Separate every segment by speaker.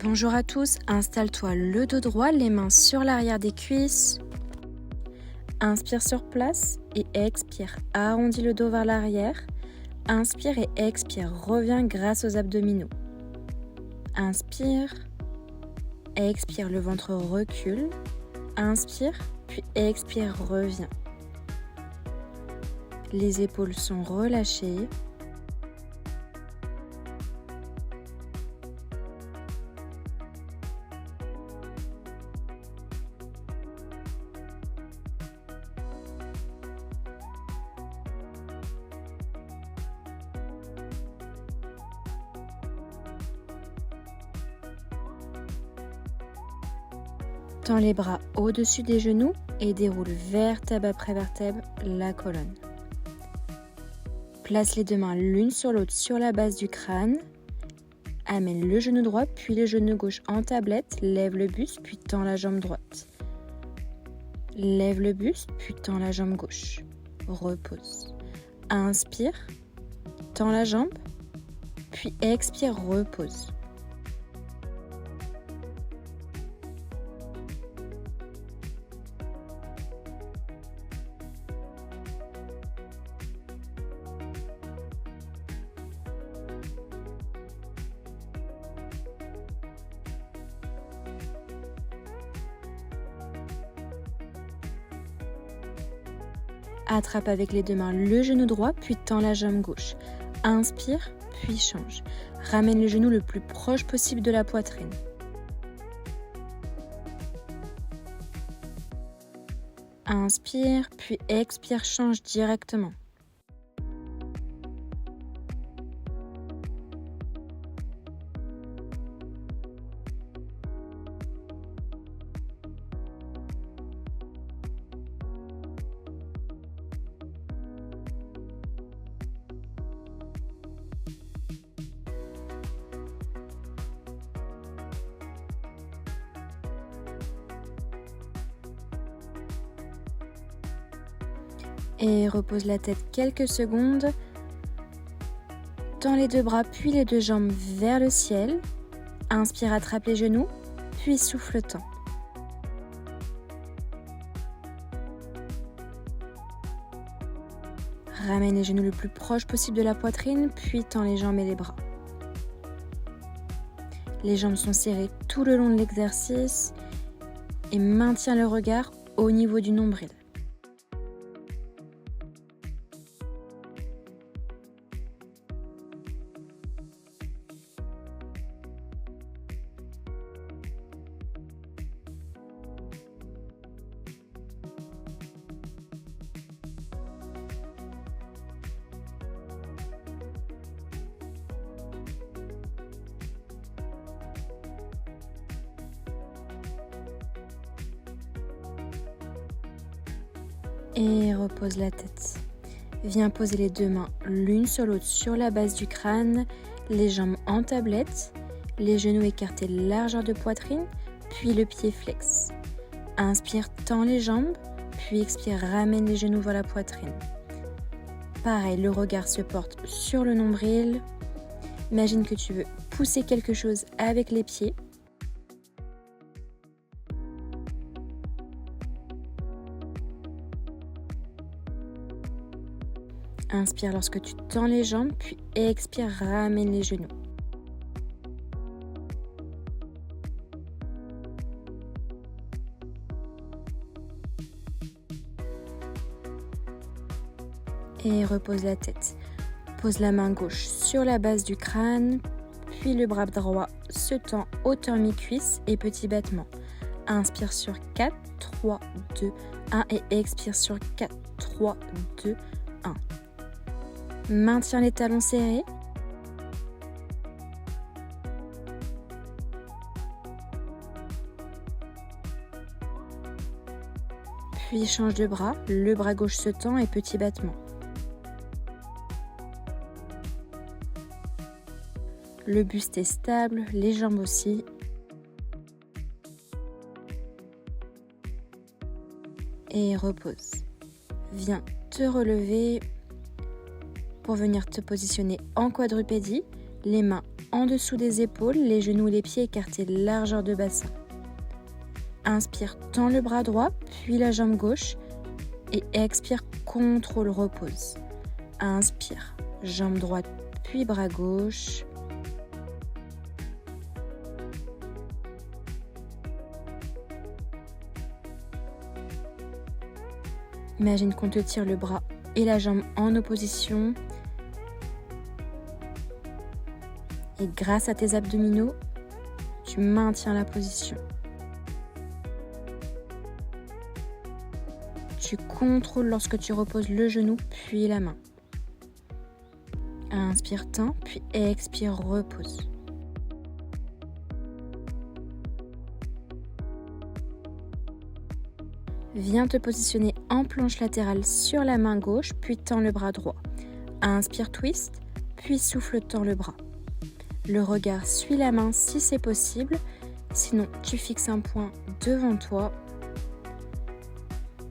Speaker 1: Bonjour à tous, installe-toi le dos droit, les mains sur l'arrière des cuisses. Inspire sur place et expire, arrondis le dos vers l'arrière. Inspire et expire, reviens grâce aux abdominaux. Inspire, expire, le ventre recule. Inspire, puis expire, reviens. Les épaules sont relâchées. Tends les bras au-dessus des genoux et déroule vertèbre après vertèbre la colonne. Place les deux mains l'une sur l'autre sur la base du crâne. Amène le genou droit puis le genou gauche en tablette. Lève le buste puis tends la jambe droite. Lève le buste puis tends la jambe gauche. Repose. Inspire, tends la jambe, puis expire, repose. Attrape avec les deux mains le genou droit, puis tends la jambe gauche. Inspire, puis change. Ramène le genou le plus proche possible de la poitrine. Inspire, puis expire, change directement. Et repose la tête quelques secondes. Tends les deux bras puis les deux jambes vers le ciel. Inspire, attrape les genoux, puis souffle tends. Ramène les genoux le plus proche possible de la poitrine, puis tends les jambes et les bras. Les jambes sont serrées tout le long de l'exercice et maintiens le regard au niveau du nombril. Et repose la tête. Viens poser les deux mains l'une sur l'autre sur la base du crâne, les jambes en tablette, les genoux écartés largeur de poitrine, puis le pied flex. Inspire, tends les jambes, puis expire, ramène les genoux vers la poitrine. Pareil, le regard se porte sur le nombril. Imagine que tu veux pousser quelque chose avec les pieds. Inspire lorsque tu tends les jambes, puis expire, ramène les genoux. Et repose la tête. Pose la main gauche sur la base du crâne, puis le bras droit se tend hauteur mi-cuisse et petit battement. Inspire sur 4, 3, 2, 1 et expire sur 4, 3, 2, 1. Maintiens les talons serrés. Puis change de bras, le bras gauche se tend et petit battement. Le buste est stable, les jambes aussi. Et repose. Viens te relever pour venir te positionner en quadrupédie, les mains en dessous des épaules, les genoux et les pieds écartés, largeur de bassin. Inspire, tends le bras droit, puis la jambe gauche. Et expire, contrôle, repose. Inspire, jambe droite, puis bras gauche. Imagine qu'on te tire le bras et la jambe en opposition. Et grâce à tes abdominaux, tu maintiens la position. Tu contrôles lorsque tu reposes le genou puis la main. Inspire, tends, puis expire, repose. Viens te positionner en planche latérale sur la main gauche, puis tends le bras droit. Inspire, twist, puis souffle, tends le bras. Le regard suit la main si c'est possible, sinon tu fixes un point devant toi.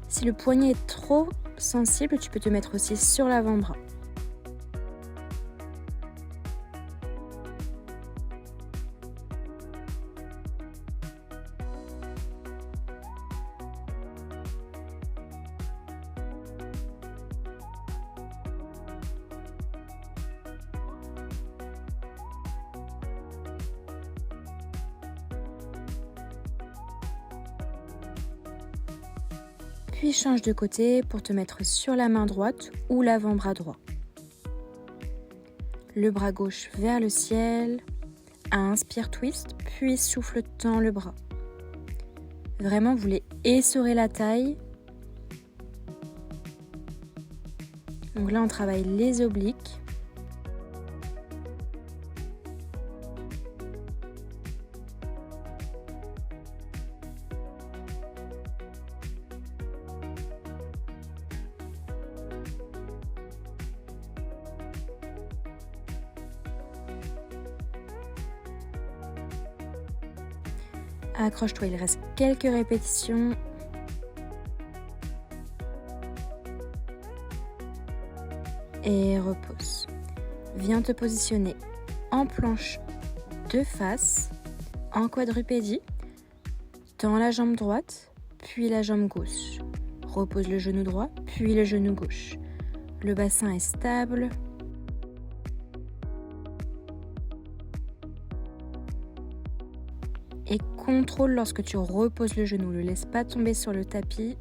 Speaker 1: Si le poignet est trop sensible, tu peux te mettre aussi sur l'avant-bras. Puis change de côté pour te mettre sur la main droite ou l'avant-bras droit. Le bras gauche vers le ciel. Inspire, twist, puis souffle, tends le bras. Vraiment, vous voulez essorer la taille. Donc là, on travaille les obliques. Accroche-toi, il reste quelques répétitions. Et repose. Viens te positionner en planche de face, en quadrupédie. Tends la jambe droite, puis la jambe gauche. Repose le genou droit, puis le genou gauche. Le bassin est stable. Et contrôle lorsque tu reposes le genou. Ne le laisse pas tomber sur le tapis.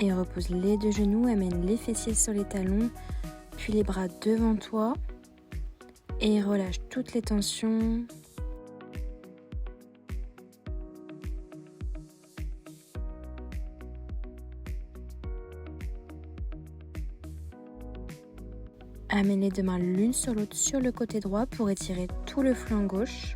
Speaker 1: Et repose les deux genoux, amène les fessiers sur les talons, puis les bras devant toi. Et relâche toutes les tensions. Amène les deux mains l'une sur l'autre sur le côté droit pour étirer tout le flanc gauche.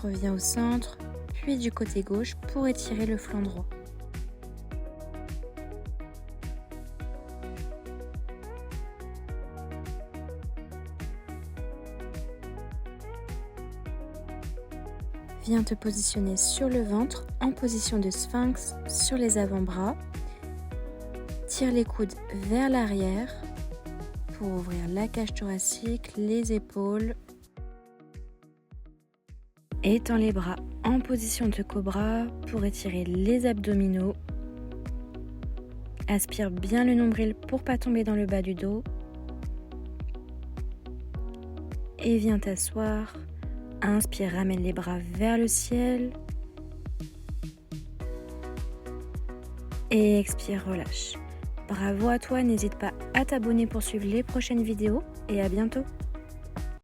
Speaker 1: Reviens au centre, puis du côté gauche pour étirer le flanc droit. Viens te positionner sur le ventre en position de sphinx sur les avant-bras. Tire les coudes vers l'arrière pour ouvrir la cage thoracique, les épaules. Étends les bras en position de cobra pour étirer les abdominaux. Aspire bien le nombril pour ne pas tomber dans le bas du dos. Et viens t'asseoir. Inspire, ramène les bras vers le ciel. Et expire, relâche. Bravo à toi, n'hésite pas à t'abonner pour suivre les prochaines vidéos et à bientôt.